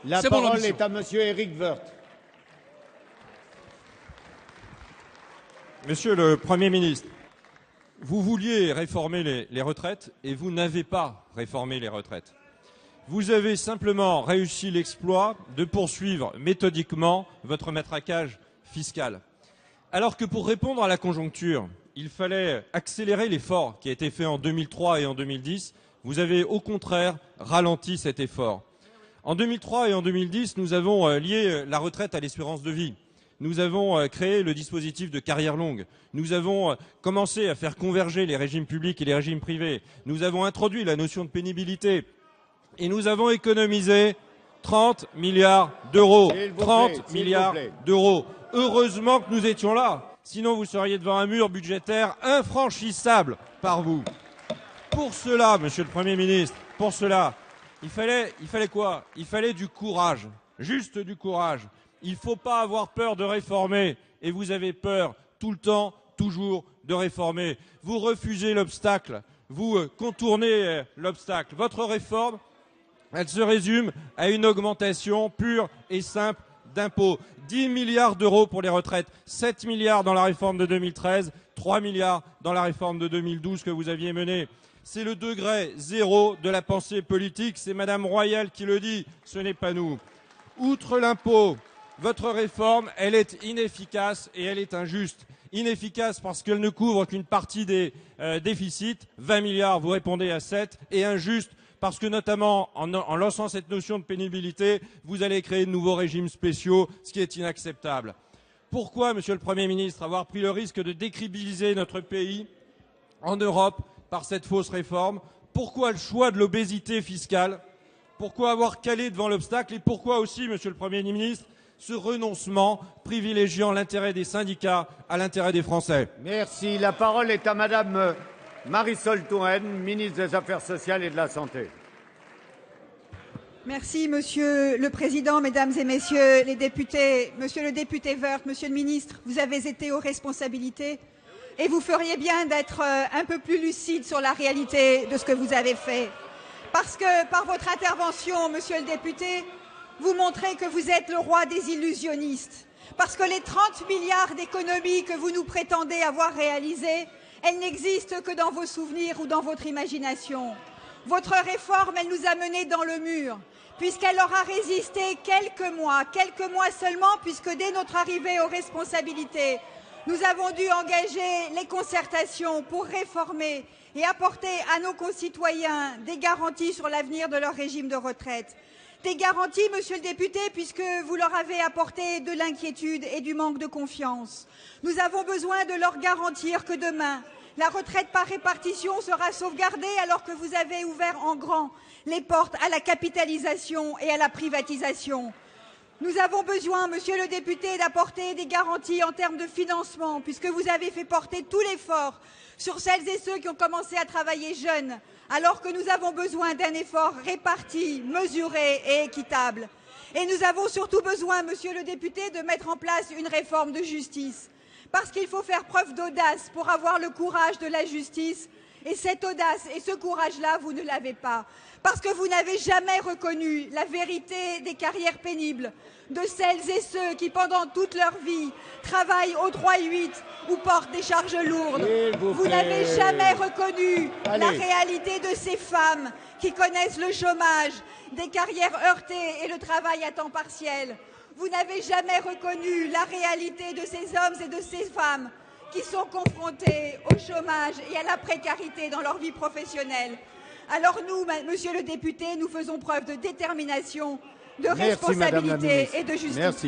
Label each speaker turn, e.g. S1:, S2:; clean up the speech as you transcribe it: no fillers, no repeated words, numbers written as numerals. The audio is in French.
S1: La parole est à Monsieur Éric Woerth.
S2: Monsieur le Premier ministre, vous vouliez réformer les retraites et vous n'avez pas réformé les retraites. Vous avez simplement réussi l'exploit de poursuivre méthodiquement votre matraquage fiscal. Alors que pour répondre à la conjoncture, il fallait accélérer l'effort qui a été fait en 2003 et en 2010, vous avez au contraire ralenti cet effort. En 2003 et en 2010, nous avons lié la retraite à l'espérance de vie. Nous avons créé le dispositif de carrière longue. Nous avons commencé à faire converger les régimes publics et les régimes privés. Nous avons introduit la notion de pénibilité. Et nous avons économisé 30 milliards d'euros. 30 milliards d'euros. Heureusement que nous étions là. Sinon, vous seriez devant un mur budgétaire infranchissable par vous. Pour cela, Monsieur le Premier ministre, pour cela, il fallait quoi? Il fallait du courage. Juste du courage. Il ne faut pas avoir peur de réformer. Et vous avez peur tout le temps, toujours, de réformer. Vous refusez l'obstacle. Vous contournez l'obstacle. Votre réforme, elle se résume à une augmentation pure et simple d'impôts. 10 milliards d'euros pour les retraites, 7 milliards dans la réforme de 2013, 3 milliards dans la réforme de 2012 que vous aviez menée. C'est le degré zéro de la pensée politique. C'est Madame Royal qui le dit, ce n'est pas nous. Outre l'impôt, votre réforme, elle est inefficace et elle est injuste. Inefficace parce qu'elle ne couvre qu'une partie des déficits, 20 milliards, vous répondez à 7, et injuste parce que notamment en lançant cette notion de pénibilité, vous allez créer de nouveaux régimes spéciaux, ce qui est inacceptable. Pourquoi, Monsieur le Premier ministre, avoir pris le risque de décrédibiliser notre pays en Europe par cette fausse réforme? Pourquoi le choix de l'obésité fiscale? Pourquoi avoir calé devant l'obstacle? Et pourquoi aussi, Monsieur le Premier ministre, ce renoncement privilégiant l'intérêt des syndicats à l'intérêt des Français?
S1: Merci. La parole est à Madame Marisol Touraine, ministre des Affaires sociales et de la Santé.
S3: Merci, Monsieur le Président, Mesdames et Messieurs les députés. Monsieur le député Woerth, Monsieur le ministre, vous avez été aux responsabilités et vous feriez bien d'être un peu plus lucide sur la réalité de ce que vous avez fait. Parce que par votre intervention, Monsieur le député, vous montrez que vous êtes le roi des illusionnistes. Parce que les 30 milliards d'économies que vous nous prétendez avoir réalisées, elles n'existent que dans vos souvenirs ou dans votre imagination. Votre réforme, elle nous a menés dans le mur, puisqu'elle aura résisté quelques mois seulement, puisque dès notre arrivée aux responsabilités, nous avons dû engager les concertations pour réformer et apporter à nos concitoyens des garanties sur l'avenir de leur régime de retraite. Des garanties, Monsieur le député, puisque vous leur avez apporté de l'inquiétude et du manque de confiance. Nous avons besoin de leur garantir que demain, la retraite par répartition sera sauvegardée alors que vous avez ouvert en grand les portes à la capitalisation et à la privatisation. Nous avons besoin, Monsieur le député, d'apporter des garanties en termes de financement, puisque vous avez fait porter tout l'effort sur celles et ceux qui ont commencé à travailler jeunes, alors que nous avons besoin d'un effort réparti, mesuré et équitable. Et nous avons surtout besoin, Monsieur le député, de mettre en place une réforme de justice. Parce qu'il faut faire preuve d'audace pour avoir le courage de la justice. Et cette audace et ce courage-là, vous ne l'avez pas. Parce que vous n'avez jamais reconnu la vérité des carrières pénibles, de celles et ceux qui, pendant toute leur vie, travaillent au droit 8 ou portent des charges lourdes. Vous n'avez jamais reconnu la réalité de ces femmes qui connaissent le chômage, des carrières heurtées et le travail à temps partiel. Vous n'avez jamais reconnu la réalité de ces hommes et de ces femmes qui sont confrontés au chômage et à la précarité dans leur vie professionnelle. Alors nous, Monsieur le député, nous faisons preuve de détermination, de responsabilité et de justice.